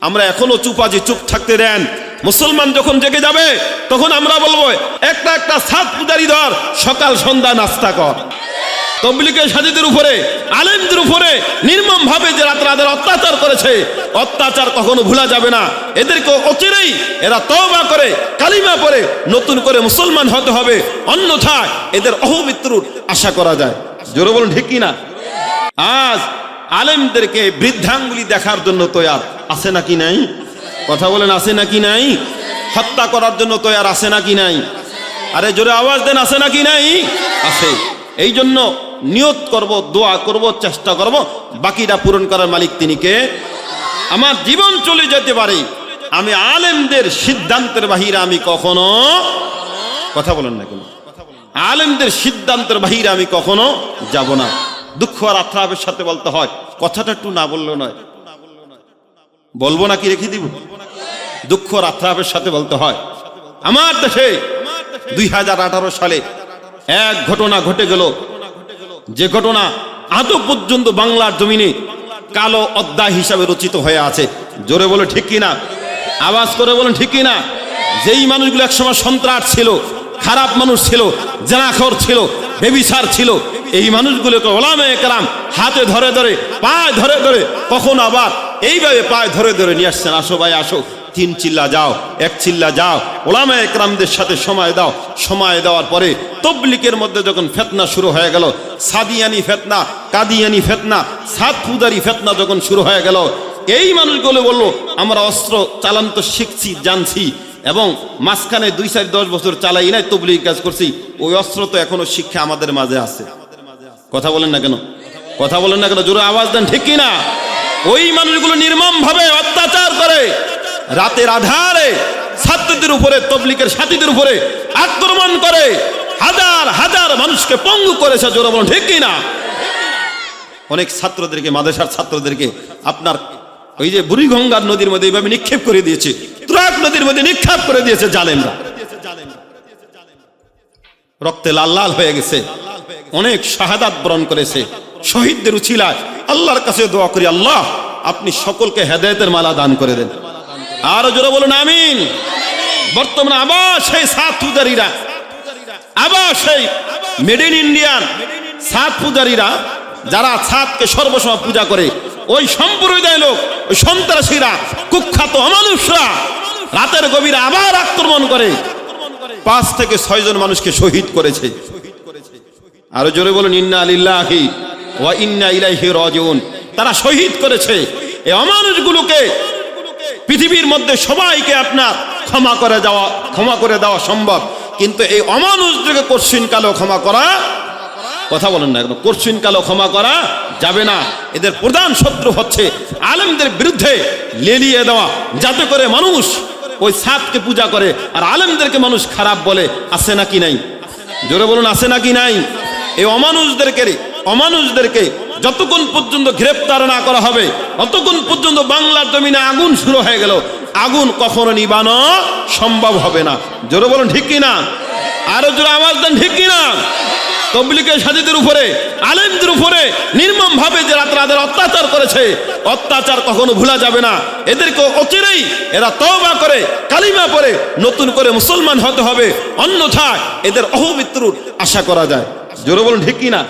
আমরা এখনো চুপ থাকতে দেন। মুসলমান যখন জেগে যাবে তখন আমরা বলবো একটা একটা সাত পূজারি ধর, সকাল সন্ধ্যা নাস্তা কর। তবলিগের সাথীদের উপরে, আলেমদের উপরে নির্মম ভাবে যে রাতের অত্যাচার করেছে, অত্যাচার কখনো ভুলা যাবে না। এদেরকে অচিরেই এরা তওবা করে কালিমা পড়ে নতুন করে মুসলমান হতে হবে, অন্যথায় এদের অহমৃত্যুর আশা করা যায়। জোরে বলুন ঠিক কিনা? আজ আলেমদেরকে বৃদ্ধাঙ্গুলি দেখার জন্য তৈয়ার আছে নাকি নাই? কথা বলেন আছে নাকি নাই? হত্যা করার জন্য তৈয়ার আছে নাকি নাই? আরে জোরে আওয়াজ দেন, আছে নাকি নাই? আছে। এই জন্য নিয়ত করব, দোয়া করব, চেষ্টা করব, বাকিটা পূরণ করার মালিক তিনি কে? আমার জীবন চলে যেতে পারে, আমি আলেমদের সিদ্ধান্তের বাহিরে আমি কখনো, কথা বলেন না কেন, আলেমদের সিদ্ধান্তের বাহিরে আমি কখনো যাব না। দুঃখ আর আত্রাবের সাথে বলতে হয়, কথাটা একটু না বললেও নয়। বলবো নাকি রেখে দিব? দুঃখ আর আত্রাবের সাথে বলতে হয়। আমার দেশে 2018 সালে এক ঘটনা ঘটে গেল, যে ঘটনা আজও পর্যন্ত বাংলার জমিনে কালো অধ্যায় হিসাবে রচিত হয়ে আছে। জোরে বলে ঠিক কিনা? আওয়াজ করে বলেন ঠিক কিনা? যেই মানুষগুলো একসময় সন্ত্রাস ছিল, খারাপ মানুষ ছিল, জেনাখোর ছিল, বেবিচার ছিল, এই মানুষগুলোকে ওলামায়ে কেরাম হাতে ধরে ধরে, পায়ে ধরে ধরে, কখন আবার এইভাবে পায়ে ধরে ধরে নিয়ে আসছেন, আসো ভাই আসো, 3 চিল্লা যাও, 1 চিল্লা যাও, ওলামায়ে কেরামদের সাথে সময় দাও। সময় দেওয়ার পরে তবলিগের মধ্যে যখন ফিতনা শুরু হয়ে গেল, সাদিয়ানি ফিতনা, কাদিয়ানি ফিতনা, সাত পূজারি ফিতনা যখন শুরু হয়ে গেল, এই মানুষগুলো বলল আমরা অস্ত্র চালান তো শিখছি, জানছি, এবং মাঝখানে 2-4-10 বছর চালাই নাই, তবলিগ কাজ করছি, ওই অস্ত্র তো এখনো শিক্ষা আমাদের মাঝে আছে। কথা বলেন না কেন? কথা বলেন না কেন? জোরে আওয়াজ দেন ঠিক কিনা? ওই মানুষগুলো নির্মম ভাবে অত্যাচার করে, রাতের আধারে ছাত্রদের উপরে, তবলিগের সাথীদের উপরে আক্রমণ করে, হাজার হাজার মানুষকে পঙ্গু করেছে। জোরে বলেন ঠিক কিনা? অনেক ছাত্রদেরকে, মাদ্রাসার ছাত্রদেরকে আপনার ওই যে বুড়িগঙ্গার নদীর মধ্যে এইভাবে নিক্ষেপ করে দিয়েছে, তুরাগ নদীর মধ্যে নিক্ষেপ করে দিয়েছে জালেমরা, রক্তে লাল লাল হয়ে গেছে, অনেক শাহাদাত বরণ করেছে। শহীদদের উছিলায় আল্লাহর কাছে দোয়া করি, আল্লাহ আপনি সকলকে হেদায়েতের মালা দান করে দেন। আর জোরে বলুন আমিন। বর্তমানে আবার সেই সাত পূজারীরা, আবার সেই মেড ইন ইন্ডিয়ান সাত পূজারীরা, যারা ছাদকে সর্বসময় পূজা করে, ওই সম্প্রদায় লোক, ওই সন্ত্রাসীরা, কুখ্যাত অমানুষরা রাতের গভীরে আবার আক্রমণ করে 5 থেকে 6 জন মানুষকে শহীদ করেছে। আরো জোরে বলুন ইন্না লিল্লাহি ওয়া ইন্না ইলাইহি রাজিউন। তারা শহীদ করেছে। এই অমানুষগুলোকে পৃথিবীর মধ্যে সবাইকে আপনার ক্ষমা করে দেওয়া সম্ভব, কিন্তু এই অমানুষদেরকে কঠিন কালো ক্ষমা করা, কথা বলেন না, কঠিন কালো ক্ষমা করা যাবে না। এদের প্রধান শত্রু হচ্ছে আলেমদের বিরুদ্ধে লেলিয়ে দেওয়া, যাতে করে মানুষ ওই সাতকে পূজা করে আর আলেমদেরকে মানুষ খারাপ বলে। আছে নাকি নাই? জোরে বলুন আছে নাকি নাই? এই অমানুষদেরকে যতক্ষণ পর্যন্ত গ্রেফতার না করা হবে, ততক্ষণ পর্যন্ত বাংলার জমিনে আগুন শুরু হয়ে গেল, আগুন কখনো নিবানো সম্ভব হবে না। জোরে বলুন ঠিক কিনা? আরো জোরে আওয়াজ দেন ঠিক কিনা? তবলিগের সাথীদের উপরে, আলেমদের উপরে নির্মম ভাবে যে রাতের অত্যাচার করেছে, অত্যাচার কখনো ভুলা যাবে না। এদেরকে অচিরেই এরা তওবা করে কালিমা পড়ে নতুন করে মুসলমান হতে হবে, অন্যথায় এদের অহমৃত্যুর আশা করা যায়। জোরে বলুন ঠিক কিনা?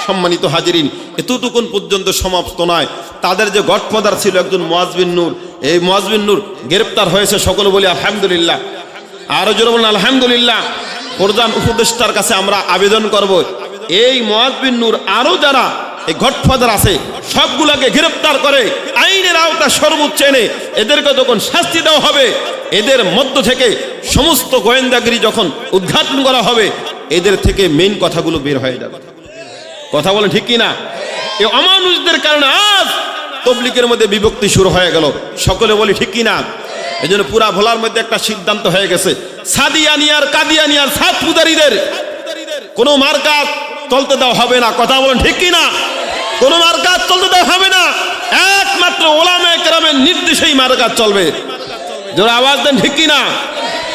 সম্মানিত হাজিরিন, এতটুকুন পর্যন্ত সমাপ্ত নয়। তাদের যে গডফাদার ছিল একজন মুয়াজ বিন নূর, এই মুয়াজ বিন নূর গ্রেফতার হয়েছে। সকলে বলি আলহামদুলিল্লাহ। আরো জোরে বলুন আলহামদুলিল্লাহ। প্রধান উপদেষ্টার কাছে আমরা আবেদন করব, এই মুয়াজ বিন নূর আরো যারা এই গডফাদার আছে সবগুলাকে গ্রেফতার করে আইনের আওতা সর্বোচ্চ এনে এদেরকে যখন শাস্তি দেওয়া হবে, এদের মধ্য থেকে সমস্ত গোয়েন্দাগিরি যখন উদ্ঘাটন করা হবে, এদের থেকে মেইন কথাগুলো বের হয়ে যাবে। কথা বলেন ঠিক কিনা? এই অমানুষদের কারণে আজ তবলিগের মধ্যে বিভক্তি শুরু হয়ে গেল। সকলে বলি ঠিক কিনা? এই জন্য পুরা ভোলার মধ্যে একটা সিদ্ধান্ত হয়ে গেছে, সাদিয়ানি আর কাদিয়ানি আর সাত পূজারীদের কোনো মার্কাত চলতে দেওয়া হবে না। কথা বলেন ঠিক কিনা? কোনো মার্কাত চলতে দেওয়া হবে না, একমাত্র ওলামায়ে কেরামের নির্দেশেই মার্কাত চলবে। যারা আওয়াজ দেন ঠিক কিনা?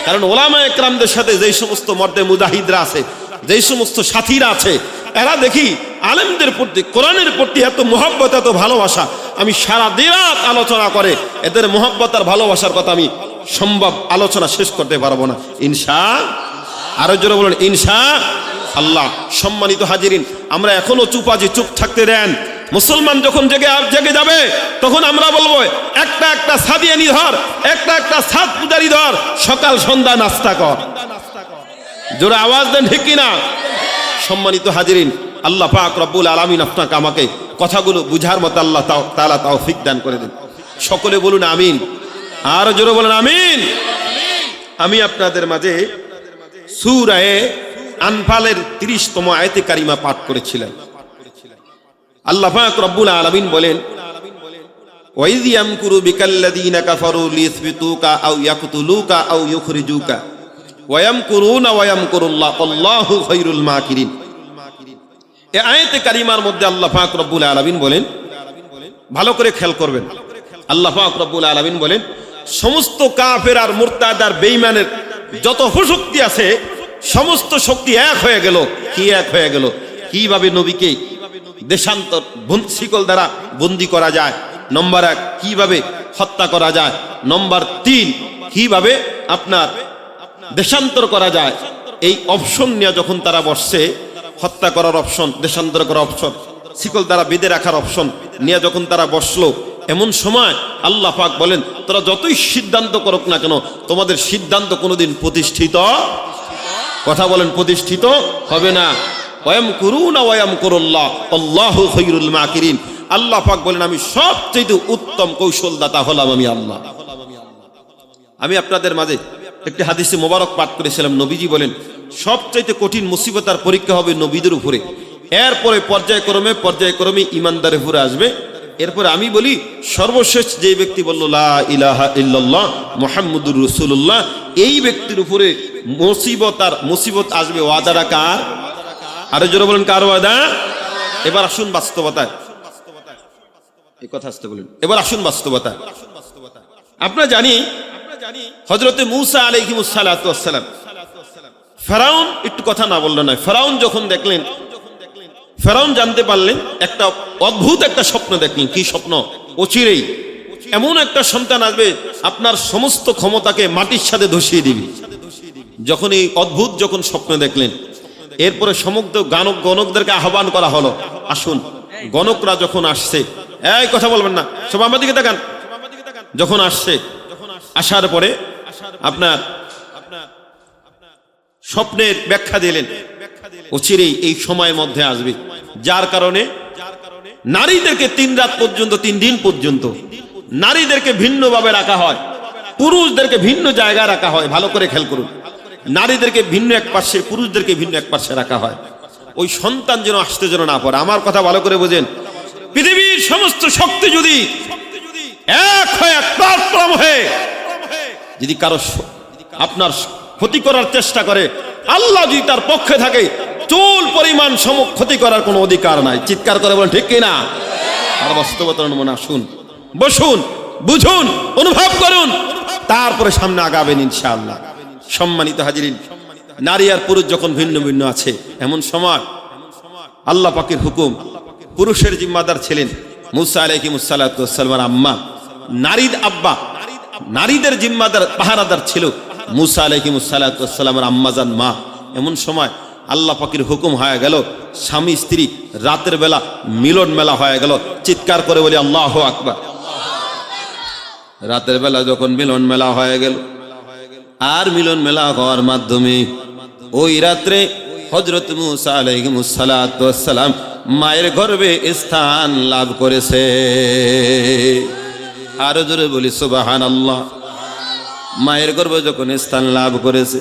কারণ ওলামায়ে কেরামদের সাথে যেই সমস্ত মর্দে মুজাহিদরা আছে, যেই সমস্ত সাথীরা আছে, এরা দেখি আলেমদের প্রতি, কোরআনের প্রতি এত মহব্বত, এত ভালোবাসা, আমি সারা দিরাত আলোচনা করে এদের মহব্বত আর ভালোবাসার কথা আমি সম্ভব আলোচনা শেষ করতে পারবো না। আরো জোরে বলেন ইনশাআল্লাহ। সম্মানিত হাজিরিন, আমরা এখনো চুপ আছি, চুপ থাকতে দেন। মুসলমান যখন জেগে যাবে তখন আমরা বলবো একটা একটা সাদিয়ানি ধর, একটা একটা সাত পূজারি ধর, সকাল সন্ধ্যা নাস্তা কর। জোরে আওয়াজ দেন, ঠিক কিনা? সম্মানিত হাজিরিন, আল্লাহ পাক রব্বুল আলামিন আপনাকে আমাকে কথাগুলো বুঝার মতো আল্লাহ তাআলা তৌফিক দান করে দেন। সকলে বলুন আমিন। আর জোরে বলেন আমিন। আমি আপনাদের মাঝে সূরা আনফালের 30তম আয়াতে কারিমা পাঠ করেছিলাম। আল্লাহ পাক রব্বুল আলামিন বলেন, ওয়াইয ইয়ামকুরু বিকাল্লাযীনা কাফারু লিইসবিতুকা আও ইয়াকতুলুকা আও ইউখরিজুকা ওয়া ইয়ামকুরুনা ওয়া ইয়ামকুরুল্লাহ আল্লাহু খায়রুল মাকিরিন। এই আয়াতে কারিমার মধ্যে আল্লাহ পাক রব্বুল আলামিন বলেন, ভালো করে খেয়াল করবেন, আল্লাহ পাক রব্বুল আলামিন বলেন, সমস্ত কাফের আর মুরতাদ আর বেঈমানের যত শক্তি আছে সমস্ত শক্তি এক হয়ে গেল। কি এক হয়ে গেল? কিভাবে নবীকে দেশান্তর শিকল দ্বারা বন্দী করা যায়, নম্বর 1, কিভাবে হত্যা করা যায়, নম্বর 3, কিভাবে আপনার দেশান্তর করা যায়। এই অপশন নিয়ে যখন তারা বসছে, হত্যা করার অপশন, দেশান্তর করার অপশন, শিকল দ্বারা বেঁধে রাখার অপশন নিয়ে যখন তারা বসলো, এমন সময় আল্লাহ পাক বলেন, তোরা যতই সিদ্ধান্ত করুক না কেন, তোমাদের সিদ্ধান্ত কোনোদিন প্রতিষ্ঠিত, কথা বলেন, প্রতিষ্ঠিত হবে না। ওয়ায়ামকুরুনা ওয়ায়ামকুরুল্লাহ আল্লাহু খায়রুল মাকিরিন। আল্লাহ পাক বলেন, আমি সবচেয়ে উত্তম কৌশলদাতা হলাম আমি আল্লাহ। আমি আপনাদের মাঝে একটি হাদিসে মোবারক পাঠ করেছিলাম। নবীজি বলেন, সবচেয়ে কঠিন মুসিবত আর পরীক্ষা হবে নবীদের উপরে, এরপরে পর্যায়ক্রমে ইমানদারের উপরে আসবে। এরপরে আমি বলি, সর্বশেষ যে ব্যক্তি বলল লা ইলাহা ইল্লাল্লাহ মুহাম্মাদুর রাসূলুল্লাহ, এই ব্যক্তির উপরে মুসিবত আসবে। ওয়াদাটা কার? আরো জোরে বলেন, কার ওয়াদা? এবার আসুন বাস্তবতায়, এই কথা আসতে বলেন। এবার আসুন বাস্তবতায়। আপনারা জানি হযরতে মূসা আলাইহিস সালাতু ওয়াস সালাম, ফেরাউন একটু কথা না বললো নয়। ফেরাউন যখন দেখলেন, ফেরাউন জানতে পারলেন, একটা অদ্ভুত একটা স্বপ্ন দেখলেন। কি স্বপ্ন? অচিরেই এমন একটা সন্তান আসবে, আপনার সমস্ত ক্ষমতাকে মাটির সাথে ধসিয়ে দিবে। যখন এই অদ্ভুত যখন স্বপ্ন দেখলেন, এরপরে সমগ্র গণকদেরকে আহ্বান করা হলো, আসুন। গণকরা যখন আসছে, এই কথা বলবেন না, সব আমার দিকে তাকান। যখন আসছে, আসার পরে আপনার স্বপ্নের ব্যাখ্যা দিলেন, অচিরেই এই সময়ের মধ্যে আসবে, যার কারণে নারীদেরকে 3 রাত পর্যন্ত, 3 দিন পর্যন্ত নারীদেরকে ভিন্নভাবে রাখা হয়, পুরুষদেরকে ভিন্ন জায়গায় রাখা হয়। ভালো করে খেয়াল করুন, নারীদেরকে ভিন্ন এক পাশে, পুরুষদেরকে ভিন্ন এক পাশে রাখা হয়। ওই সন্তান যেন আসতে যেন না পারে। আমার কথা ভালো করে বোঝেন। পৃথিবীর সমস্ত শক্তি যদি এক হয়ে, প্ল্যাটফর্ম হয়ে যদি কারো আপনার ক্ষতি করার চেষ্টা করে, আল্লাহ যদি তার পক্ষে থাকে, চুল পরিমাণ ক্ষতি করার কোনো অধিকার নাই। চিৎকার করে বলেন, ঠিক কিনা? আর বাস্তবতার নমুনা আসুন, বসুন, বুঝুন, অনুভব করুন, তারপরে সামনে আগাবেন ইনশাআল্লাহ। সম্মানিত হাজিরিন, নারী আর পুরুষ যখন ভিন্ন ভিন্ন আছে, এমন সময় আল্লাহ পাকের হুকুম, পুরুষের জিম্মাদার ছিলেন মূসা আলাইহিস সালাতু ওয়াস সালামের আম্মা, নারীর আব্বা, নারীদের জিম্মাদার পাহারাদার ছিল মূসা আলাইহিস সালাতু ওয়াস সালামের আম্মাজান মা। এমন সময় আল্লাহ পাকের হুকুম হয়ে গেল, স্বামী স্ত্রী রাতের বেলা মিলন মেলা হয়ে গেল। চিৎকার করে বলি আল্লাহু আকবার। রাতের বেলা যখন মিলন মেলা হয়ে গেল, আর মিলন মেলা হওয়ার মাধ্যমে ওই রাত্রে হযরত মূসা আলাইহিস সালাতু ওয়াস সালাম মায়ের গর্ভে স্থান লাভ করেছে। আরো জোরে বলি সুবহানাল্লাহ। মায়ের গর্ভে যখন স্থান লাভ করেছে,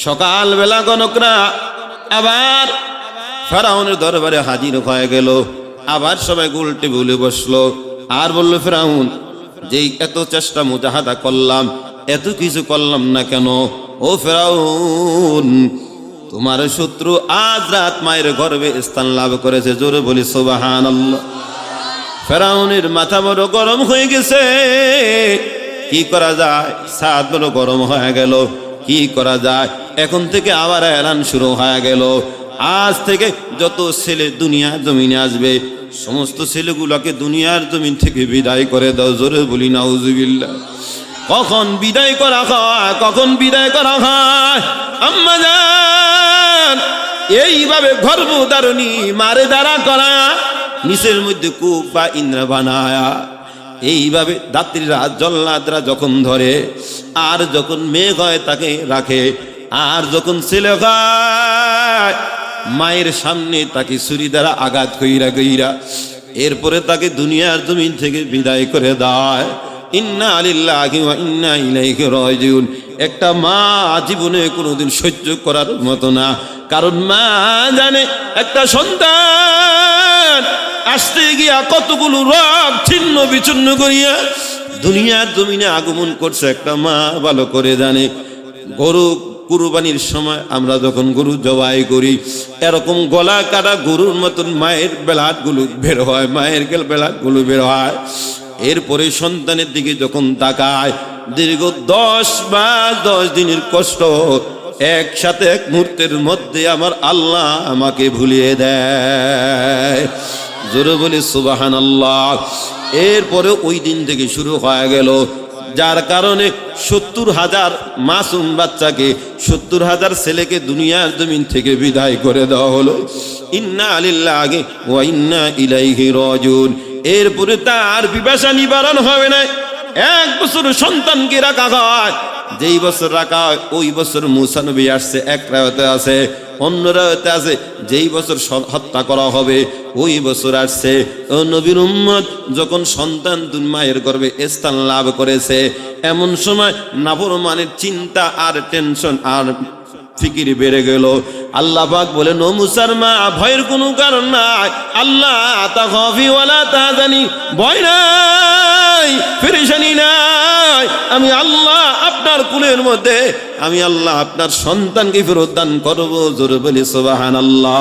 সকালবেলা গণকরা আবার ফেরাউনের দরবারে হাজির হয়ে গেল। আবার সবাই উল্টে বলে বসলো, আর বলল, ফেরাউন, যেই এত চেষ্টা মুজাহাদা করলাম, এত কিছু করলাম না কেন? ও ফেরাউন, তোমার শত্রু আজ রাত মায়ের গর্ভে স্থান লাভ করেছে। জোরে বলি সুবহানাল্লাহ। ফেরাউনের মাথা বড় গরম হয়ে গেছে। কি করা যায়? সাদ বড় গরম হয়ে গেল। কি করা যায়? এখন থেকে আবার এলান শুরু হয়ে গেল, আজ থেকে যত ছেলে দুনিয়ার জমিনে আসবে সমস্ত ছেলেগুলোকে দুনিয়ার জমিন থেকে বিদায় করে দাও। জোরে বলি নাউজুবিল্লাহ। কখন বিদায় করা হয়, কখন বিদায় করা হয়? আম্মা জান, এইভাবে গর্ভধারণী মারে দ্বারা করা, নিচের মধ্যে কূপ বা ইন্দ্রা বানায়া, এইভাবে দাত্রীরা জল্লাদরা যখন ধরে, আর যখন মেয়ে হয় তাকে রাখে, আর যখন ছেলে হয় মায়ের সামনে তাকে ছুরি দ্বারা আঘাত কইরা কইরা এরপরে তাকে দুনিয়ার জমিন থেকে বিদায় করে দেয়। ইন্না লিল্লাহি ওয়া ইন্না ইলাইহি রাজিউন। একটা মা জীবনে কোনোদিন সহ্য করার মতো না, কারণ মা জানে একটা সন্তান আসতে গিয়া কতগুলো রোগ ছিন্ন বিচ্ছিন্ন করিয়া দুনিয়ার জমিনে আগমন করছে, একটা মা ভালো করে জানে। গরু কুরবানির সময় আমরা যখন গরু জবাই করি, এরকম গলা কাটা গরুর মতন মায়ের বেলাটগুলো বের হয়, মায়ের বেলাটগুলো বের হয়। এরপরে সন্তানের দিকে যখন তাকায়, দীর্ঘ 10 দিনের কষ্ট একসাথে এক মুহূর্তের মধ্যে আমার আল্লাহ আমাকে ভুলিয়ে দেয়। জোরে বলি সুবহানাল্লাহ। এরপরে ওই দিন থেকে শুরু হয়ে গেল, যার কারণে 70,000 মাসুম বাচ্চাকে, 70,000 ছেলেকে দুনিয়ার জমিন থেকে বিদায় করে দেওয়া হলো। ইন্না লিল্লাহি ওয়া ইন্না ইলাইহি রাজিউন। এরপরে তার পিপাসা নিবারণ হবে না। 1 বছর সন্তানকে রাখা হয়, যেই বছর রাখা হয় ওই বছর মূসা নবী আসছে, এক রায়তে আছে, অন্য রায়তে আছে যেই বছর হত্যা করা হবে ওই বছর আসছে। ও নবীর উম্মত যখন সন্তান মায়ের গর্ভে স্থান লাভ করেছে, এমন সময় নাফরমানের চিন্তা আর টেনশন আর ফিকির বেড়ে গেল। আল্লাহ পাক বলেন, ও মুসার মা, ভয়ের কোনো কারণ নাই। আল্লাহ তাখাফি ওয়ালা তাহজানি, ভয় নাই, পেরেশানি নাই। আমি আল্লাহ আপনার কুলের মধ্যে, আমি আল্লাহ আপনার সন্তানকে ফেরত দান করবো। জোরে বলি সুবহানাল্লাহ।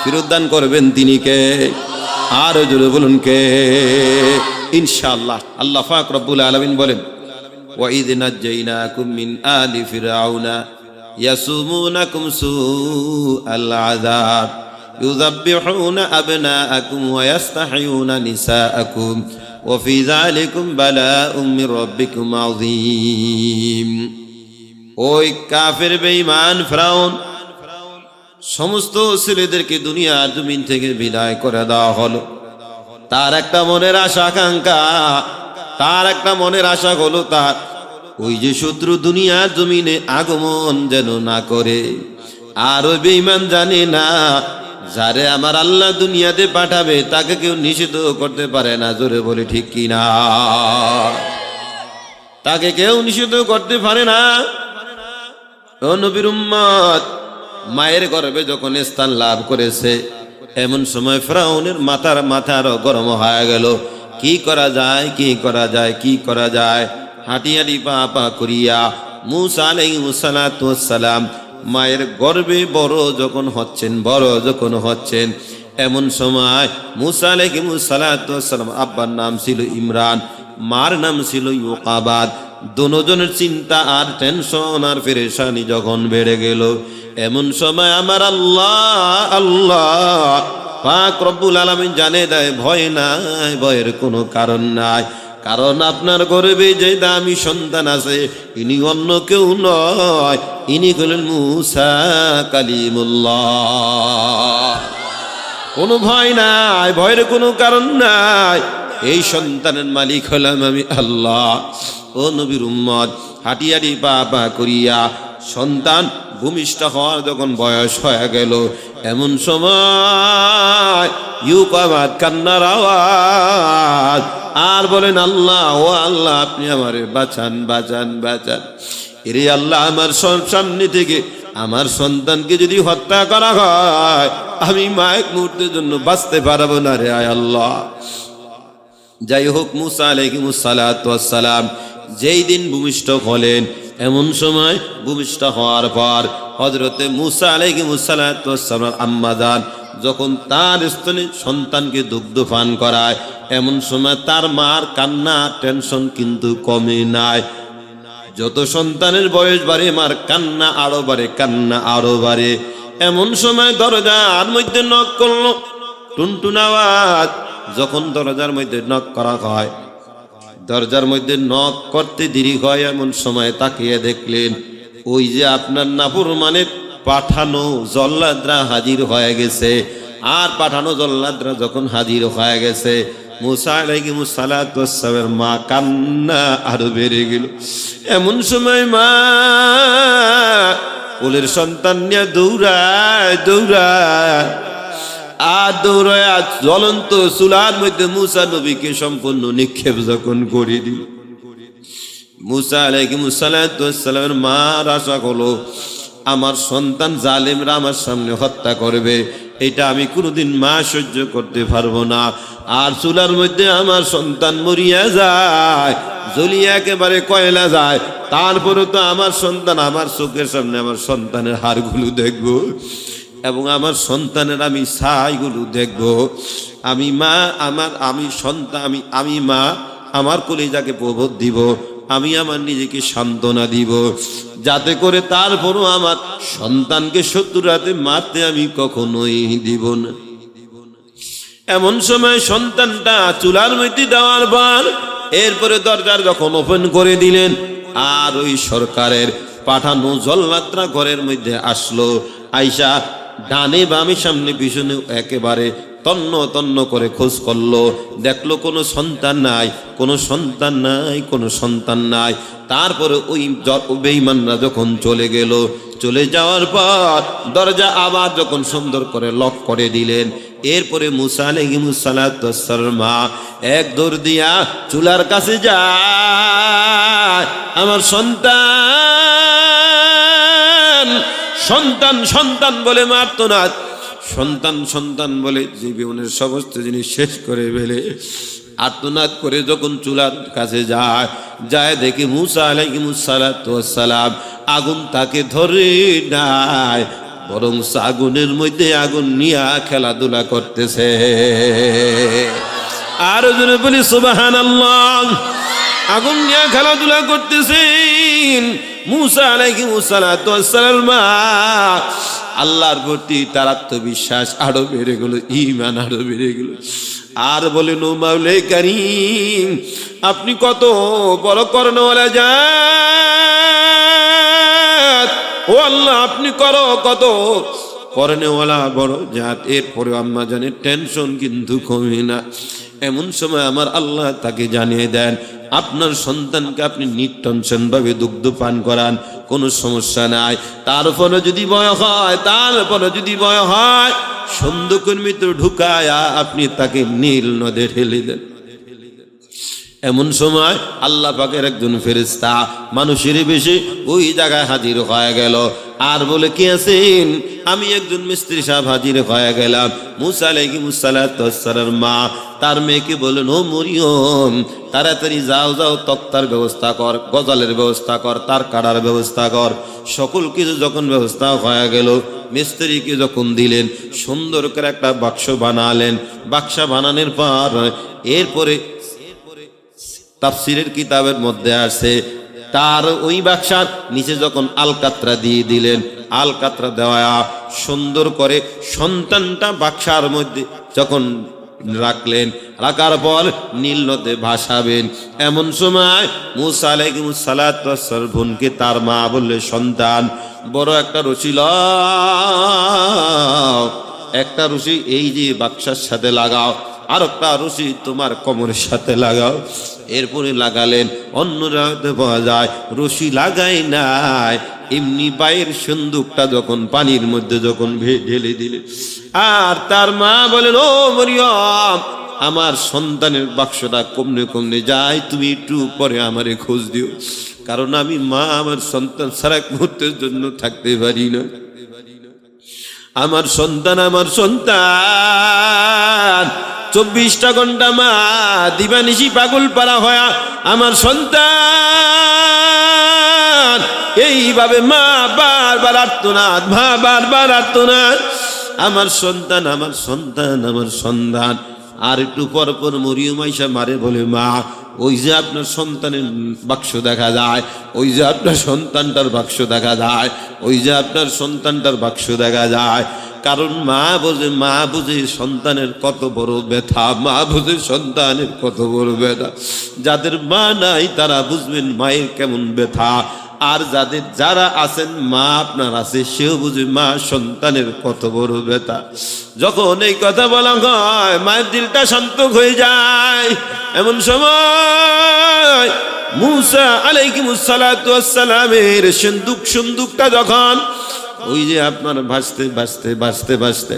ফেরত দান করবেন তিনি কে? আর জোরে বলুন কে? ইনশাআল্লাহ। আল্লাহ পাক রব্বুল আলামিন বলেন, ওয়াইদ নাজ্জাইনাকুম মিন আলি ফিরআউনা ইয়াসুমুনাকুম সুআল আযাব ইউযাব্বিহুনা আবনাআকুম ওয়া ইস্তাহয়ুনা নিসাআকুম ওয়া ফি যালিকুম বালাউম মির রাব্বিকুম আযীম। ওই কাফের বেঈমান ফিরআউন সমস্ত ছেলেদেরকে দুনিয়ার জমিন থেকে বিদায় করে দেওয়া হলো। তার একটা মনের আশা আকাঙ্ক্ষা, তার একটা মনের আশা হলো তার ওই যে শত্রু দুনিয়ার জমিনে আগমন যেন না করে। আর ওই বেঈমান জানে না, যারে আমার আল্লাহ দুনিয়াতে পাঠাবে তাকে কেউ নিষিদ্ধ করতে পারে না। জোরে বলে ঠিক কিনা? তাকে কেউ নিষিদ্ধ করতে পারে না। ও নবীর উম্মত, মায়ের গর্ভে যখন স্থান লাভ করেছে, এমন সময় ফিরআউনের মাথার গরম হয়ে গেল। কি করা যায়, কি করা যায়, কি করা যায়? হাঁটি হাঁটি পা পা করিয়া মূসা আলাইহিস সালাতু ওয়াস সালাম মায়ের গর্ভে বড় যখন হচ্ছেন, এমন সময় মূসা আলাইহিস সালাতু ওয়াস সালাম, আব্বার নাম ছিল ইমরান, মার নাম ছিল ইউকাবাদ। দুজনের চিন্তা আর টেনশন আর পেরেশানি যখন বেড়ে গেল, এমন সময় আমার আল্লাহ পাক রব্বুল আলামিন জানে দেয়, ভয় নাই, ভয়ের কোনো কারণ নাই। কারণ আপনার গর্ভে যে দামি সন্তান আছে, ইনি অন্য কেউ নয়, ইনি হলেন মূসা কালিমুল্লাহ। কোনো ভয় নাই, ভয়ের কোনো কারণ নাই। এই সন্তানের মালিক হলাম আমি আল্লাহ। ও নবীর উম্মত, হাঁটি হাঁটি পা পা করিয়া সন্তান ভূমিষ্ঠ হওয়ার যখন বয়স হয়ে গেল, এমন সময় ইউকাবাদ কান্নার আওয়াজ, আর বলেন, আল্লাহ, ও আল্লাহ, আপনি আমারে বাঁচান, বাঁচান, বাঁচান। এরে আল্লাহ, আমার সামনে থেকে আমার সন্তানকে যদি হত্যা করা হয়, আমি মা এক মুহূর্তের জন্য বাঁচতে পারবো না রে আয় আল্লাহ। যাই হোক, মূসা আলাইহিস সালাতু ওয়াস সালাম যেই দিন ভূমিষ্ঠ হলেন, এমন সময় ভূমিষ্ঠ হওয়ার পর হযরতে মূসা আলাইহিস সালাতু ওয়াস সালাম আম্মা জান যখন তার স্তনে সন্তানকে দুগ্ধ পান করায়, এমন সময় তার মার কান্না টেনশন কিন্তু কমে নাই। যত সন্তানের বয়স বাড়ে মার কান্না আরো বাড়ে, কান্না আরো বাড়ে। এমন সময় দরজার মধ্যে নক করলো, টুনটুন আওয়াজ। যখন দরজার মধ্যে নক করা হয়, দরজার মধ্যে নক করতে দেরি হয়, এমন সময় তাকিয়ে দেখলেন ওই যে আপনার নাফরমানের পাঠানো জল্লাদরা হাজির হয়ে গেছে। আর পাঠানো জল্লাদরা যখন হাজির হয়ে গেছে, মুসা আলাইহিস সালাতু ওয়াস সালামের মা কান্না আরো বেড়ে গেল। এমন সময় মা কোলের সন্তান নিয়ে দৌড়ায় আর দৌড়ায় জ্বলন্ত চুলার মধ্যে মুসা নবীকে সম্পূর্ণ নিক্ষেপ যখন করে দিল, মুসা আলাইহিস সালাতু ওয়াস সালামের মার আশা হলো আমার সন্তান জালেমরা আমার সামনে হত্যা করবে, এটা আমি কোনোদিন মা সহ্য করতে পারবো না। আর চুলার মধ্যে আমার সন্তান মরিয়া যায়, জ্বলিয়ে একেবারে কয়লা যায়, তারপরে তো আমার সন্তান, আমার চোখের সামনে আমার সন্তানের হাড়গুলো দেখবো এবং আমার সন্তানের আমি ছাইগুলো দেখবো। আমি মা, আমি সন্তান, আমি মা, আমার কলিজাকে প্রবোধ দিব, আমি আমার নিজেকে সান্ত্বনা দিব, যাতে করে তারপরও আমার সন্তানকে শত্রুর হাতে মারতে আমি কখনোই দিব না। এমন সময় সন্তানটা চুলার মধ্যে দেওয়ার পর এরপরে দরজার যখন ওপেন করে দিলেন, আর ওই সরকারের পাঠানো জল্লাদরা ঘরের মধ্যে আসলো। আইসা ডানে বামে সামনে পিছনে একেবারে তন্ন তন্ন করে খোঁজ করলো, দেখলো কোনো সন্তান নাই, কোনো সন্তান নাই, কোনো সন্তান নাই। তারপরে ওই বেঈমানরা যখন চলে গেল, চলে যাওয়ার পর দরজা আবার যখন সুন্দর করে লক করে দিলেন, এরপরে মুসা আলাইহিস সালাতু ওয়াস সালাম মা এক দৌড় দিয়া চুলার কাছে যায়, আমার সন্তান সন্তান সন্তান বলে মারতো না, সন্তান সন্তান বলে জীবনের সমস্ত জিনিস শেষ করে ফেলে আর্তনাদ করে যখন চুলার কাছে যায় দেখে মুসা আলাইহিস সালাতু ওয়াস সালাম আগুন তাকে ধরে নাই, বরং আগুনের মধ্যে আগুন নিয়ে খেলাধুলা করতেছে। আর জোরে বলি সুবহানাল্লাহ। আগুন নিয়ে খেলাধুলা করতেছেন মুসা আলাইহিস সালাতু ওয়াস সালাম। আল্লাহর প্রতি তার আত্মবিশ্বাস আরো বেড়ে গেল, ঈমান আরো বেড়ে গেল। আর বলেন ও মাওলা কারীম, আপনি কত বড় করণওয়ালা জাত, ও আল্লাহ আপনি কত করণওয়ালা বড় জাত। এরপরে আম্মা জানের টেনশন কিন্তু কমে না। এমন সময় আমার আল্লাহ তাকে জানিয়ে দেন, আপনার সন্তানকে আপনি নির্টেনশন ভাবে দুগ্ধ পান করান, কোনো সমস্যা নাই। তারপরে যদি ভয় হয় সন্ধ্যকর্মী ভিতরে ঢুকায়া আপনি তাকে নীল নদে ঠেলে দেন। এমন সময় আল্লাহ পাকের একজন ফেরেশতা মানুষের বেশে ওই জায়গায় হাজির হয়ে গেল, আর বলে কি আছেন, আমি একজন মিস্ত্রি সাহেব হাজির হয়ে গেলাম। মুসা আলাইহিস সালাতু ওয়াস সালাম মা তার মেয়েকে বললেন, ও মরিয়ম তাড়াতাড়ি যাও তক্তার ব্যবস্থা কর, গজালের ব্যবস্থা কর, তার কাটার ব্যবস্থা কর। সকল কিছু যখন ব্যবস্থা হয়ে গেল, মিস্ত্রিকে যখন দিলেন, সুন্দর করে একটা বাক্স বানালেন। বাক্স বানানোর পর এরপরে তাফসীরের কিতাবের মধ্যে আছে, তার ওই বাক্সার নিচে যখন আলকাতরা দিয়ে দিলেন, আলকাতরা দেওয়া সুন্দর করে সন্তানটা বাক্সার মধ্যে যখন রাখলেন, রাখার পর নীল নদে ভাসাবেন। এমন সময় মুসা আলাইহিস সালাতু ওয়াস সালাম বোনকে তার মা বললে, সন্তান বড় একটা রশি লও, একটা রশি এই যে বাক্সার সাথে লাগাও, আর একটা রশি তোমার কোমরের সাথে লাগাও। এরপরে লাগালেন। অন্যরা পাওয়া যায় রশি লাগাই নাই, এমনি পায়ের সিন্দুকটা যখন পানির মধ্যে যখন ঢেলে দিলে। আর তার মা বলেন, ও মরিয়ম আমার সন্তানের বাক্সটা কমনে যায়, তুমি একটু পরে আমারে খোঁজ দিও, কারণ আমি মা আমার সন্তান ছাড়া এক মুহূর্তের জন্য থাকতে পারি না। আমার সন্তান 24টা ঘন্টা মা দিবানিশি পাগল পারা হয়া আমার সন্তান এইভাবে মা বারবার আর্তনাদ, আমার সন্তান। আর একটু পর পর মরিয়ম আইসা মারে বলে, মা ওই যে আপনার সন্তানের বাক্স দেখা যায়, ওই যে আপনার সন্তানটার বাক্স দেখা যায়, ওই যে আপনার সন্তানটার বাক্স দেখা যায়। কারণ মা বুঝে সন্তানের কত বড় ব্যথা, মা বুঝে সন্তানের কত বড় ব্যথা। যাদের মা নাই তারা বুঝবেন মায়ের কেমন ব্যথা, আর যারা আছেন মা আপনার আছে, সেও বুঝে মা সন্তানের কত বড় ব্যথা। যখন এই কথা বলা হয় মায়ের দিলটা শান্ত হয়ে যায়। এমন সময় মুসা আলাইহিস সালাতু ওয়াস সালামের সিন্দুকটা যখন ওই যে আপনার ভাসতে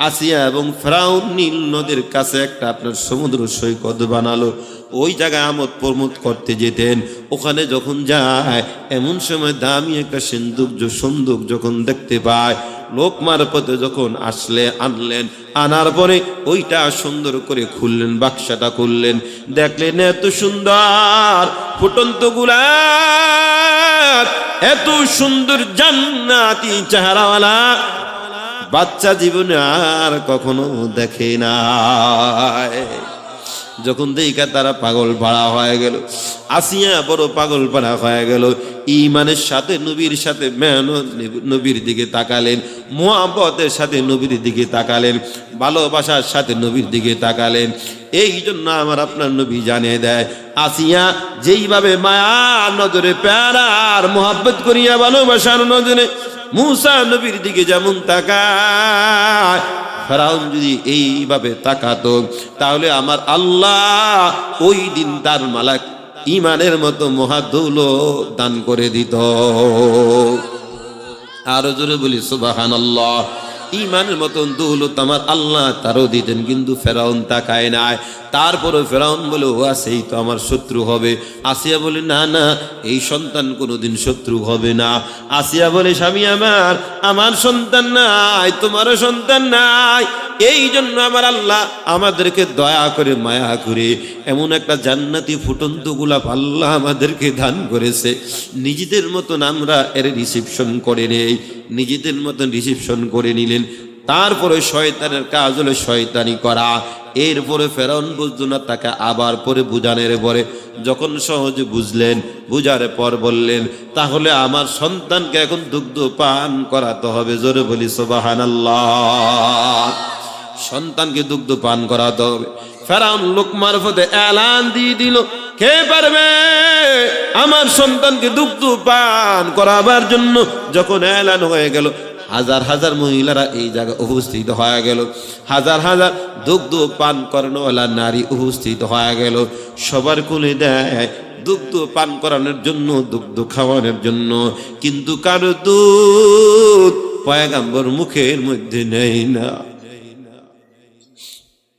আসিয়া এবং ফেরাউন নীল নদীর কাছে একটা আপনার সমুদ্র সৈকত বানালো, ওই জায়গায় আমোদ প্রমোদ করতে যেতেন। ওখানে যখন যায় এমন সময় দামি একটা সন্দুক যখন দেখতে পায়, লোক মারফতে যখন আনলেন, আনার পরে ওইটা সুন্দর করে খুললেন, বাক্সাটা খুললেন, দেখলেন এত সুন্দর ফুটন্ত গোলাপ, এত সুন্দর জান্নাতি চেহারাওয়ালা বাচ্চা জীবনে আর কখনো দেখে নাই। যখন দেখা তারা পাগল পাড়া হয়ে গেল, আসিয়া বড় পাগল পাড়া হয়ে গেল। ঈমানের সাথে নবীর সাথে মেহনত নবীর দিকে তাকালেন, মুহাব্বতের সাথে নবীর দিকে তাকালেন, ভালোবাসার সাথে নবীর দিকে তাকালেন। এই জন্য আমার আপনার নবী জানিয়ে দেয়, আসিয়া যেইভাবে মায়ার নজরে প্যারার মুহাব্বত করিয়া ভালোবাসার নজরে মুসা নবীর দিকে যেমন তাকায়, ফেরাউন যদি এইভাবে তাকাতো তাহলে আমার আল্লাহ ওই দিন তার মালাক ঈমানের মতো মহাদৌলত দান করে দিত। আরো জোরে বলি সুবহানাল্লাহ। ঈমানের মতন দৌলত আমার আল্লাহ তারও দিতেন, কিন্তু ফেরাউন তাকায় নাই। তারপরে ফেরাউন বলে, ও সেই তো আমার শত্রু হবে। আসিয়া বলে, না না, এই সন্তান কোনোদিন শত্রু হবে না। আসিয়া বলে, স্বামী আমার সন্তান নাই, তোমারও সন্তান নাই, এই জন্য আমার আল্লাহ আমাদেরকে দয়া করে মায়া করে এমন একটা জান্নাতি ফুটন্ত গোলাপ আল্লাহ আমাদেরকে দান করেছে। নিজেদের মতন আমরা এর রিসিপশন করে নেই, নিজেদের মতন রিসিপশন করে নিলেন। তারপরে শয়তানের কাজ হলো শয়তানি করা। এরপরে ফেরাউন বুঝলো না, তাকে আবার পরে বুঝানোর পরে যখন সহজে বুঝলেন, বুঝার পর বললেন, তাহলে আমার সন্তানকে এখন দুগ্ধ পান করাতে হবে। জোরে বলি সুবহানাল্লাহ। সন্তানকে দুগ্ধ পান করাতে হবে। ফেরাউন লোক মারফতে এলান দিয়ে দিল, কে পারবে আমার সন্তানকে দুগ্ধ পান করাবার জন্য? যখন এলান হয়ে গেল, হাজার হাজার মহিলারা এই জায়গায় উপস্থিত হয়ে গেল, হাজার হাজার দুগ্ধ পান করানোওয়ালা নারী উপস্থিত হয়ে গেল। সবার কোলে দেয় দুগ্ধ পান করানোর জন্য, দুগ্ধ খাওয়ানোর জন্য, কিন্তু কারো দুধ পয়গাম্বর মুখের মধ্যে নেই না।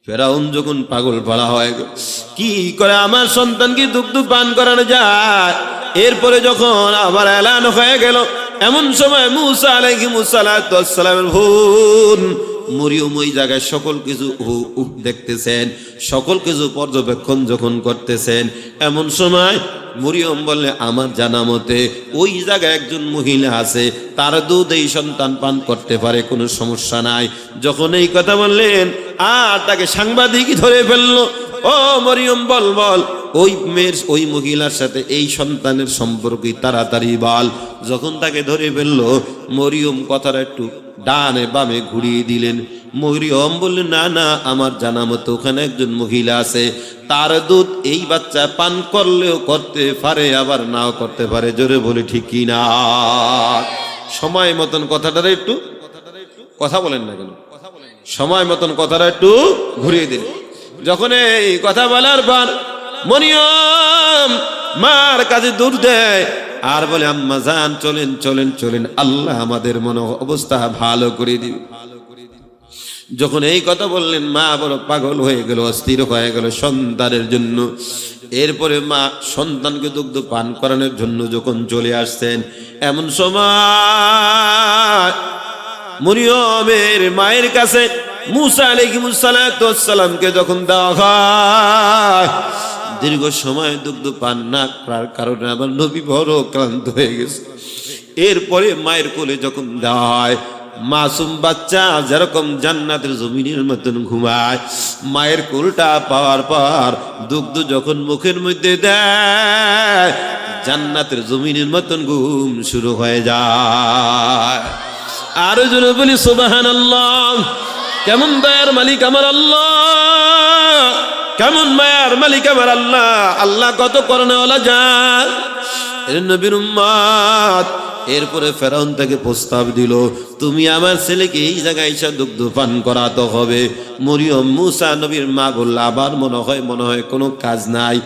ফেরাউন যখন পাগল পাড়া হয়ে গেল, কি করে আমার সন্তানকে দুগ্ধ পান করানো যায়? এরপরে যখন আবার এলান হয়ে গেল, এমন সময় মুসা আলাইহিস সালাতু ওয়াস সালামের বোন মরিয়ম ওই জায়গায় সকল কিছু দেখতেছেন, সকল কিছু পর্যবেক্ষণ যখন করতেছেন, এমন সময় মরিয়ম বললে, আমার জানা মতে ওই জায়গায় একজন মহিলা আছে, তার দুধ এই সন্তান পান করতে পারে, কোনো সমস্যা নাই। যখন এই কথা বললেন, আর তাকে সাংবাদিক ধরে ফেললো, ও মরিয়ম বল ওই মহিলার সাথে এই সন্তানের সম্পর্কে তাড়াতাড়ি বল। যখন তাকে ধরে ফেললো, মরিয়ম কথাটা একটু ডানে বামে ঘুরিয়ে দিলেন। মরিয়ম বললেন, না না, আমার জানা মতো ওখানে একজন মহিলা আছে, তার দুধ এই বাচ্চা পান করলেও করতে পারে, আবার নাও করতে পারে। জোরে বলি ঠিক কি না? সময় মতন কথাটা একটু কথা বলেন না কেন, সময় মতন কথাটা একটু ঘুরিয়ে দিন। যখন এই কথা বলার পর মরিয়ম মার কাছে দূর দেয় আর বলে, আম্মা জান চলেন চলেন চলেন, আল্লাহ আমাদের মনে অবস্থা ভালো করে দিবে। যখন এই কথা বললেন, মা বড় পাগল হয়ে গেল, অস্থির হয়ে গেল সন্তানের জন্য। এরপরে মা সন্তানকে দুগ্ধ পান করানোর জন্য যখন চলে আসছেন, এমন সময় মরিয়মের মায়ের কাছে মুসা আলাইহিস সালাতু ওয়াস সালামকে যখন দেওয়া হয়, দীর্ঘ সময় দুগ্ধ পান না করার কারণে আমার নবী বড় ক্লান্ত হয়ে গেছে। এরপরে মায়ের কোলে যখন দেওয়া হয়, মাসুম বাচ্চা যেরকম জান্নাতের জমিনের মতন ঘুমায়, মায়ের কোলটা পাওয়ার পর দুগ্ধ যখন মুখের মধ্যে দেয়, জান্নাতের জমিনের মতন ঘুম শুরু হয়ে যায়। আরো জোরে বলি সুবহানাল্লাহ। কেমন দয়ার মালিক আমার আল্লাহ, কেমন মায়ার মালিক আমার আল্লাহ। আল্লাহ কত করুণাওয়ালা জান, এর নবীর উম্মত। এরপরে ফেরাউন তাকে প্রস্তাব দিল, তুমি আমার ছেলেকে এই জায়গায় এসে দুগ্ধ পান করাতে হবে। মরিয়ম মুসা নবীর মা বলল, আবার মনে হয় কোনো কাজ নাই,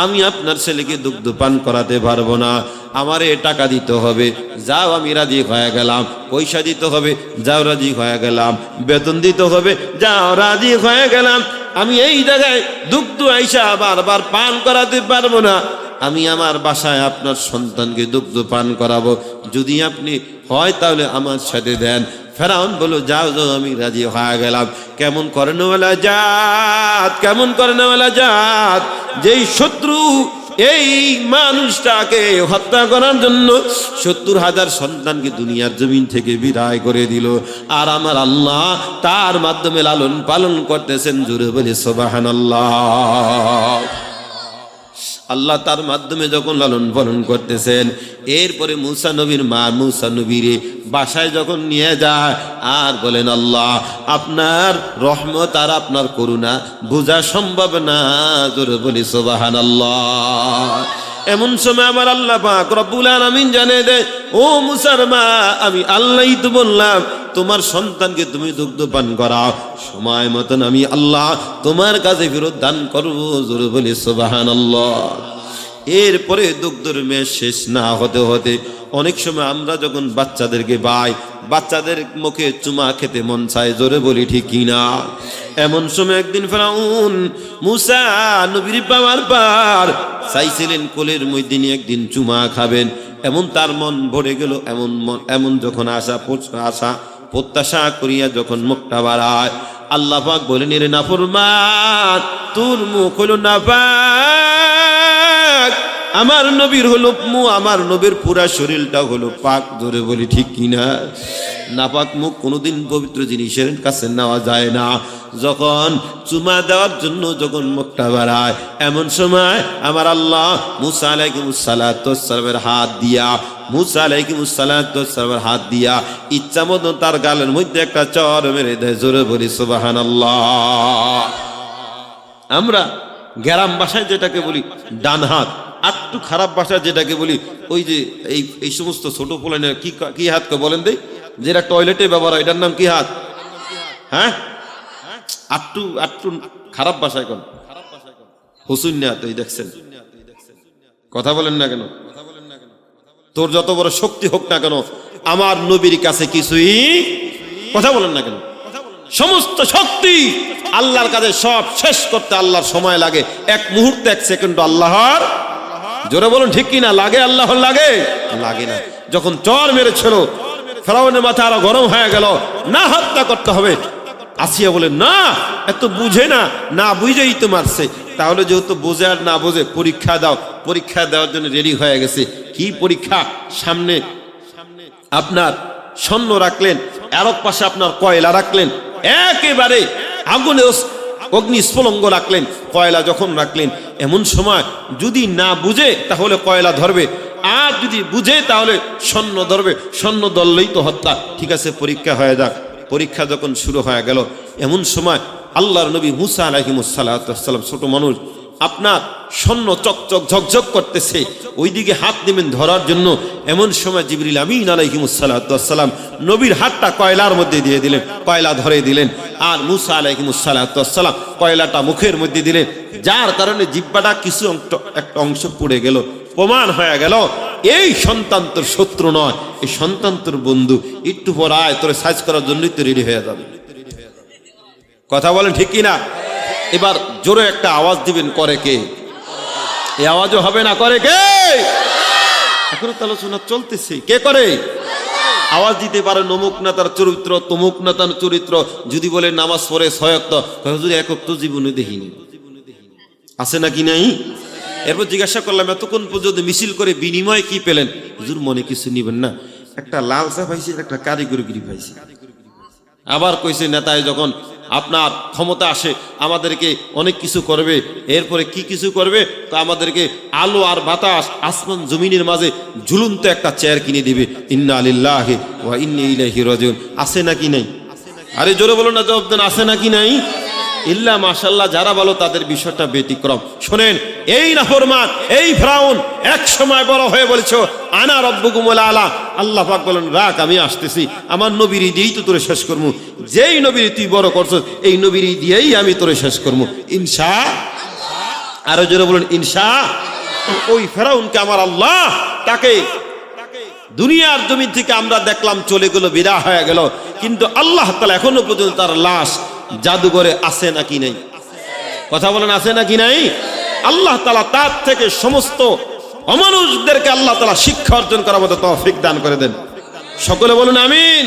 আমি আপনার ছেলেকে দুগ্ধ পান করাতে পারবো না, আমারে টাকা দিতে হবে। যাও, আমি রাজি হয়ে গেলাম। পয়সা দিতে হবে, যাও, রাজি হয়ে গেলাম। বেতন দিতে হবে, যাও, রাজি হয়ে গেলাম। আমি এই জায়গায় দুগ্ধ আইসা বারবার পান করাতে পারবো না, আমি আমার বাসায় আপনার সন্তানকে দুগ্ধ পান করাবো, যদি আপনি হয় তাহলে আমার সাথে দেন। ফেরাউন বলল, যাও যাও, আমি রাজি হয়ে গেলাম। কেমন করনেওয়ালা জাত, কেমন করনেওয়ালা জাত, যেই শত্রু এই মানুষটাকে হত্যা করার জন্য ৭০,০০০ সন্তানকে দুনিয়ার জমিন থেকে বিদায় করে দিল, আর আমার আল্লাহ তার মাধ্যমে লালন পালন করতেছেন। জোরে বলি সুবহানাল্লাহ। আল্লাহ তার মাধ্যমে যখন লালন পালন করতেছেন, এরপরে মুসা নবীর মা মুসা নবীরে বাসায় যখন নিয়ে যায় আর বলেন, আল্লাহ আপনার রহমত আর আপনার করুণা বোঝা সম্ভব না। জোরে বলি সুবহানাল্লাহ। এমন সময় আমার আল্লাহ পাক রব্বুল আলামিন জানে দেয়, ও মুসার মা, আমি আল্লাহই তো বললাম তোমার সন্তানকে তুমি দুগ্ধ পান করাও, সময় মতন আমি আল্লাহ তোমার কাছে ফেরত দান করবো। জোরে বলি সুবহানাল্লাহ। এরপরে দুগ্ধের মেয়াদ শেষ না হতে হতে অনেক সময় আমরা যখন বাচ্চাদেরকে পাই, বাচ্চাদের মুখে চুমা খেতে মন চায়। জোরে বলি ঠিক কিনা? এমন সময় একদিন ফেরাউন মুসা নবীর পাওয়ার পর চাইছিলেন কোলের মধ্যে নিয়ে একদিন চুমা খাবেন, এমন তার মন ভরে গেল। এমন যখন আশা প্রত্যাশা করিয়া যখন মুখটা বাড়ায়, আল্লাহ পাক বলেন, এর নাফরমান, তোর মুখ হলো নাপাক। আমার নবীর হলো আমার নবীর পুরা শরীরটা হলো পাক। জোরে বলি ঠিক কিনা? নাপাক মুখ কোনোদিন পবিত্র জিনিসের কাছে নেওয়া যায় না। যখন চুমা দেওয়ার জন্য যখন মুখটা বাড়ায়, এমন সময় আমার আল্লাহ মুসা আলাইহিস সালামের হাত দিয়া হাত দিয়া ইচ্ছা মতো তার গালের মধ্যে একটা চর মেরে দেয়। জোরে বলি সুবহানাল্লাহ। আমরা গ্রাম ভাষায় যেটাকে বলি ডান হাত, একটু খারাপ ভাষা যেটাকে বলি ওই যে এই সমস্ত ছোট পোলানের কি হাতকে বলেন দেই, যেটা টয়লেটে ব্যবহার হয়, এটার নাম কি হাত? হ্যাঁ, আটটু খারাপ ভাষায় কোন হুসুন হাত। এই দেখছেন, কথা বলেন না কেন? তোর যত বড় শক্তি হোক না কেন, আমার নবীর কাছে কিছুই, কথা বলেন না কেন? সমস্ত শক্তি আল্লাহর কাছে, সব শেষ করতে আল্লাহর সময় লাগে, এক মুহূর্তে, এক সেকেন্ড আল্লাহর। জোরে বলুন ঠিক কিনা? লাগে? আল্লাহর লাগে? লাগে না। যখন চর মেরেছিল, ফেরাউনের মাথা আরো গরম হয়ে গেল, না হত্যা করতে হবে। আসিয়া বলে, না, এত বুঝে না বুঝেই তো মারছে। তাহলে যেহেতু বোঝে আর না বোঝে, পরীক্ষা দাও। পরীক্ষা দেওয়ার জন্য রেডি হয়ে গেছে। কি পরীক্ষা? সামনে আপনার স্বর্ণ রাখলেন, আর এক পাশে আপনার কয়লা রাখলেন, একেবারে আগুনে অগ্নি স্ফুলিঙ্গ রাখলেন। কয়লা যখন রাখলেন, এমন সময় যদি না বুঝে তাহলে কয়লা ধরবে, আর যদি বুঝে তাহলে স্বর্ণ ধরবে। স্বর্ণ ধরলেই তো হত্যা। ঠিক আছে, পরীক্ষা হয়ে যাক। পরীক্ষা যখন শুরু হয়ে গেল, এমন সময় আল্লাহর নবী মুসা আলাইহিস সালাম, ছোট মানুষ, আপনার স্বর্ণ চকচক ঝকঝক করতেছে, ওইদিকে হাত নেবেন ধরার জন্য। এমন সময় জিবরিল আমিন আলাইহিস সালাম নবীর হাতটা কয়লার মধ্যে দিয়ে দিলেন, কয়লা ধরে দিলেন। আর মুসা আলাইহিস সালাম কয়লাটা মুখের মধ্যে দিলেন, যার কারণে জিহ্বাটা কিছু একটা অংশ পুড়ে গেল। প্রমাণ হয়ে গেল এই সন্তান তোর শত্রু নয়, এই সন্তান তোর বন্ধু। একটু পর আয়, তোর সাইজ করার জন্যই তো রেডি হয়ে যাবে। কথা বলেন ঠিক কিনা? এবার জোরে একটা আওয়াজ দিবেন, করে কে? এই আওয়াজও হবে না, করে কে? এখনো তো আলোচনা চলতেছে, কে করে? আওয়াজ দিতে পারে নমুক না তার চরিত্র, তমুক না তার চরিত্র। যদি বলে নামাজ পড়ে ৬ ওয়াক্ত, হুজুর ১ ওয়াক্ত জীবনে দেখিনি, আছে নাকি নাই? এরপর জিজ্ঞাসা করলাম, এতক্ষণ পর্যন্ত মিছিল করে বিনিময়ে কি পেলেন? হুজুর মনে কিছু নিবেন না, একটা লাল চা পাইছি, একটা কারিগরি পাইছি। আবার কইছে নেতায় যখন আপনার ক্ষমতা আসে আমাদেরকে অনেক কিছু করবে, এরপরে কি কিছু করবে, আমাদেরকে আলো আর বাতাস আসমান জমিনের মাঝে ঝুলন্ত একটা চেয়ার কিনে দিবে। ইন্না লিল্লাহি ওয়া ইন্না ইলাইহি রাজিউন। আছে নাকি নাই? আরে জোরে বলো না, জবাব দেন, আছে নাকি নাই? ইল্লা মাশাল্লাহ, যারা বলো তাদের বিষয়টা ব্যতিক্রম। শোনেন, এই নাফরমান, এই ফিরাউন এক সময় বড় হয়ে বলছো আনা রব্বুকুমুল আলা। আল্লাহ পাক বলেন, রাখ, আমি আসতেছি, আমার নবীর দিয়েই তো তোরে শেষ করবো। যেই নবীর তুই বড় করছো এই নবীর দিয়েই আমি তোরে শেষ করবো ইনশা। আরো জোরে বলুন ইনশা। ওই ফিরাউনকে আমার আল্লাহ তাকে দুনিয়ার জমি থেকে আমরা দেখলাম চলে গেল, বিদায় হয়ে গেল, কিন্তু আল্লাহ তাআলা এখনো পর্যন্ত তার লাশ জাদুঘরে আছে নাকি নাই? কথা বলেন, আছে নাকি নাই? আল্লাহ তাআলা তার থেকে সমস্ত অমানুষদেরকে আল্লাহ তাআলা শিক্ষা অর্জন করার মতো তৌফিক দান করে দেন। সকলে বলুন আমিন।